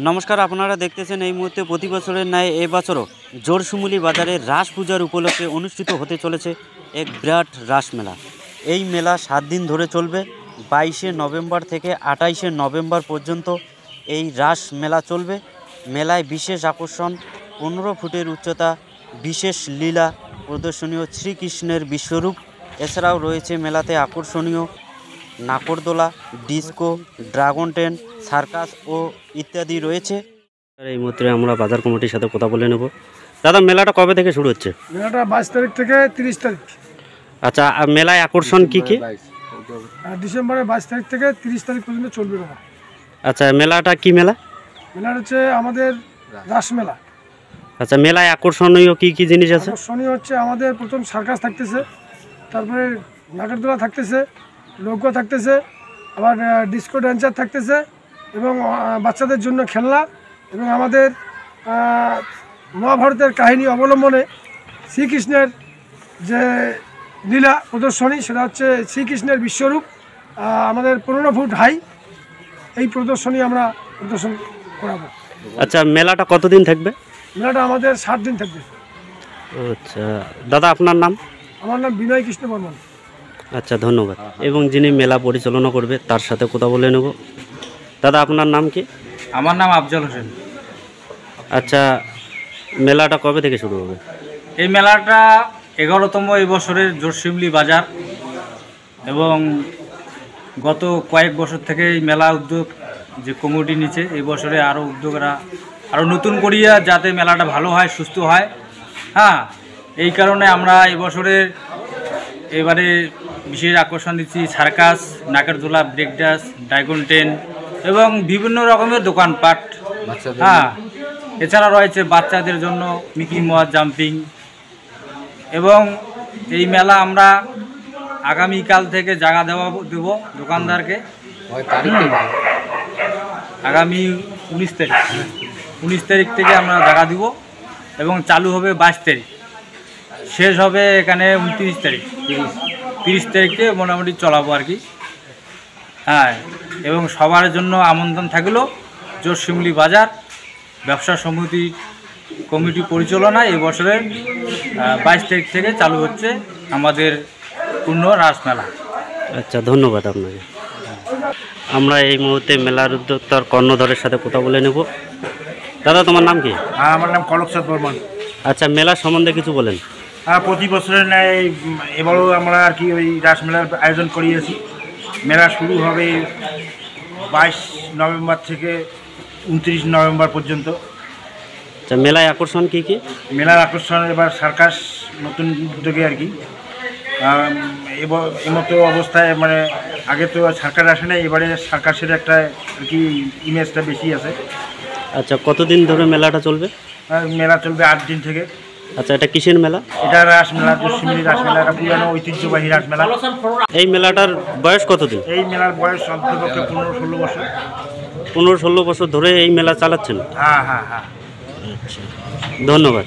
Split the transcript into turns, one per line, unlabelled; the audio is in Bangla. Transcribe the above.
নমস্কার, আপনারা দেখতেছেন এই মুহূর্তে প্রতি বছরের ন্যায় এবছরও জোরশিমুলি বাজারে রাস পূজার উপলক্ষে অনুষ্ঠিত হতে চলেছে এক বিরাট রাস মেলা। এই মেলা 7 দিন ধরে চলবে। 22শে নভেম্বর থেকে 28শে নভেম্বর পর্যন্ত এই রাস মেলা চলবে। মেলায় বিশেষ আকর্ষণ 15 ফুটের উচ্চতা, বিশেষ লীলা প্রদর্শনীয় শ্রীকৃষ্ণের বিশ্বরূপ। এছাড়াও রয়েছে মেলাতে আকর্ষণীয় নাকরদোলা, ডিস্কো, ড্রাগন ট্রেন, সার্কাস ও ইত্যাদি রয়েছে। এই মুহূর্তে আমরা বাজার কমিটির সাথে কথা বলে নেব। দাদা, মেলাটা কবে থেকে শুরু হচ্ছে?
মেলাটা 22 তারিখ থেকে 30 তারিখ।
আচ্ছা, আর মেলায় আকর্ষণ কি কি?
ডিসেম্বরের 22 তারিখ থেকে 30 তারিখ পর্যন্ত চলবে মেলা।
আচ্ছা, মেলাটা কি মেলা?
মেলা হচ্ছে আমাদের রাস মেলা।
আচ্ছা, মেলায় আকর্ষণীয় কি কি জিনিস আছে?
আকর্ষণীয় হচ্ছে আমাদের প্রথম সার্কাস থাকতেছে, তারপরে নাগরদোলা থাকতেছে, নৌকা থাকতেছে, আবার ডিস্কো ড্যান্সার থাকতেছে এবং বাচ্চাদের জন্য খেলনা, এবং আমাদের মহাভারতের কাহিনী অবলম্বনে শ্রীকৃষ্ণের যে লীলা প্রদর্শনী, সেটা হচ্ছে শ্রীকৃষ্ণের বিশ্বরূপ। আমাদের 15 ফুট হাই এই প্রদর্শনী আমরা প্রদর্শন করাবো।
আচ্ছা, মেলাটা কতদিন থাকবে?
মেলাটা আমাদের 7 দিন থাকবে।
আচ্ছা দাদা, আপনার নাম?
আমার নাম বিনয় কৃষ্ণ বর্মন।
আচ্ছা, ধন্যবাদ। এবং যিনি মেলা পরিচালনা করবে তার সাথে কথা বলে নেব। দাদা, আপনার নাম কি?
আমার নাম আফজল হোসেন।
আচ্ছা, মেলাটা কবে থেকে শুরু হবে?
এই মেলাটা 11তম এই বছরের জোরশিমলি বাজার, এবং গত কয়েক বছর থেকে এই মেলা উদ্যোগ যে কমিটি নিচ্ছে, এই বছরে আরও উদ্যোগরা আরও নতুন করিয়া যাতে মেলাটা ভালো হয়, সুস্থ হয়। হ্যাঁ, এই কারণে আমরা এবারে বিশেষ আকর্ষণ দিচ্ছি সার্কাস, নাগরদোলা, ব্রেক ডান্স, ড্রাগন ট্রেন এবং বিভিন্ন রকমের দোকানপাট। হ্যাঁ, এছাড়া রয়েছে বাচ্চাদের জন্য মিকি মাউস জাম্পিং। এবং এই মেলা আমরা আগামীকাল থেকে জায়গা দেব দোকানদারকে। আগামী 19 তারিখ থেকে আমরা জায়গা দিব, এবং চালু হবে 22 তারিখ, শেষ হবে এখানে 29 তারিখ। 30 তারিখে মোটামুটি চলাবো আর কি। হ্যাঁ, এবং সবার জন্য আমন্ত্রণ থাকলো। জোরশিমলি বাজার ব্যবসা সমিতি কমিটি পরিচালনায় এই বছরের 22 তারিখ থেকে চালু হচ্ছে আমাদের পূর্ণ রাসমেলা।
আচ্ছা, ধন্যবাদ আপনাকে। আমরা এই মুহূর্তে মেলার উদ্যোক্তার কর্ণধরের সাথে কথা বলে নেব। দাদা, তোমার নাম কি?
আমার নাম কলকচাঁদ বর্মন।
আচ্ছা, মেলার সম্বন্ধে কিছু বলেন।
প্রতি বছরের ন্যায় এবারও আমরা আর কি ওই রাসমেলার আয়োজন করিয়েছি। মেলা শুরু হবে 22 নভেম্বর থেকে 29 নভেম্বর পর্যন্ত।
আচ্ছা, মেলায় আকর্ষণ কি কি?
মেলার আকর্ষণ এবার সার্কাস নতুন উদ্যোগে আর কি। এমতো অবস্থায় মানে আগে তো সার্কাস আসে না, এবারে সার্কাসের একটা আর কি ইমেজটা বেশি আছে।
আচ্ছা, কতদিন ধরে মেলাটা চলবে?
মেলা চলবে 8 দিন থেকে।
আচ্ছা, এটা কিসের মেলা?
এটা রাসমেলা, জোরশিমলি রাসমেলা, একটা পুরানো ঐতিহ্যবাহী রাসমেলা।
এই মেলাটার বয়স কতদিন?
এই মেলার বয়স অন্ততপক্ষে 15-16 বছর।
15-16 বছর ধরে এই মেলা চালাচ্ছেন?
হ্যাঁ হ্যাঁ হ্যাঁ।
আচ্ছা, ধন্যবাদ।